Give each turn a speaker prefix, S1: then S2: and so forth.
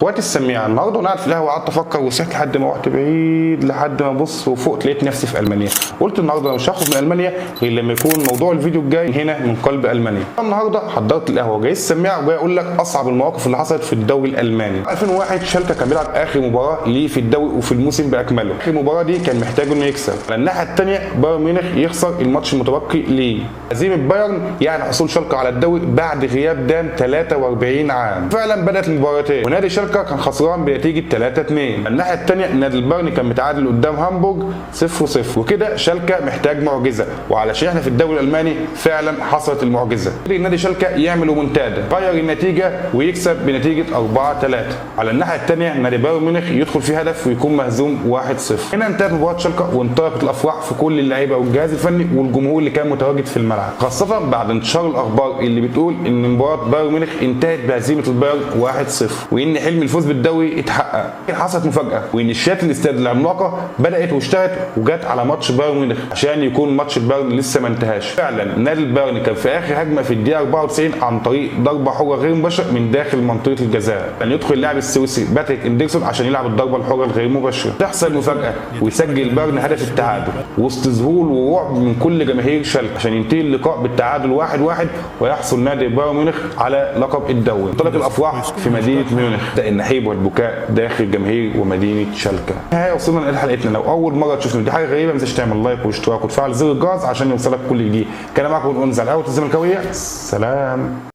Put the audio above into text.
S1: وقت السميع النهارده وانا قاعد في القهوه قعدت افكر وسرحت لحد ما رحت بعيد لحد ما ابص وفوق لقيت نفسي في المانيا. قلت النهارده مش هخرج من المانيا غير لما يكون موضوع الفيديو الجاي هنا من قلب المانيا. النهارده حضرت القهوه جاي السميع وجاي اقول لك اصعب المواقف اللي حصلت في الدوري الالماني. 2001 شالكه كان بيلعب اخر مباراه ليه في الدوري وفي الموسم باكمله. اخر مباراه دي كان محتاج انه يكسب. على الناحيه الثانيه بايرن ميونخ يخسر الماتش المتبقي ليه. هزيمه بايرن يعني حصول شالكه على الدوري بعد غياب دام 43 عام. فعلا بدات المباراتين ونادي شالكه كان خسران بنتيجه 3-2. الناحيه الثانيه نادي البايرن كان متعادل قدام هامبورج 0-0 وكده شالكه محتاج معجزه، وعلشان احنا في الدوري الالماني فعلا حصلت المعجزه. نادي شالكه يعمل منتدى غير النتيجه ويكسب بنتيجه 4-3. على الناحيه الثانيه نادي بايرن ميونخ يدخل في هدف ويكون مهزوم 1-0. هنا انتهت مباراه شالكه وانطلقت الافراح في كل اللعيبه والجهاز الفني والجمهور اللي كان متواجد في الملعب، خاصه بعد انتشار الاخبار اللي بتقول ان مباراه بايرن ميونخ انتهت بهزيمه البايرن 1-0 وان حلم الفوز بالدوري اتحقق. حصلت مفاجاه وان الشاشات الاستاد العملاقه بدات واشتغلت وجت على ماتش بايرن ميونخ عشان يكون ماتش البايرن لسه ما انتهاش. فعلا نادي البايرن كان في اخر هجمه في الدقيقه 94 عن طريق ضربه حره غير مباشره من داخل منطقه الجزاء، كان يدخل اللاعب السويسري باتريك اندرسون عشان يلعب الضربه الحره الغير مباشره. تحصل مفاجاه ويسجل البايرن هدف التعادل وسط ذهول ورعب من كل جماهير شالكه عشان ينتهي اللقاء بالتعادل 1-1 ويحصل نادي بايرن ميونخ على لقب الدوري. انطلق الافراح في مدينه ميونخ، بدا النحيب والبكاء داخل جماهير ومدينه شالكه. نهايه وصلنا لنهايه حلقتنا. لو اول مره تشوفنا دي حاجه غريبه ما تنساش تعمل لايك واشتراك وتفعل زر الجرس عشان يوصلك كل جديد. كان معاكم انزل قهوه الزملكاويه. سلام.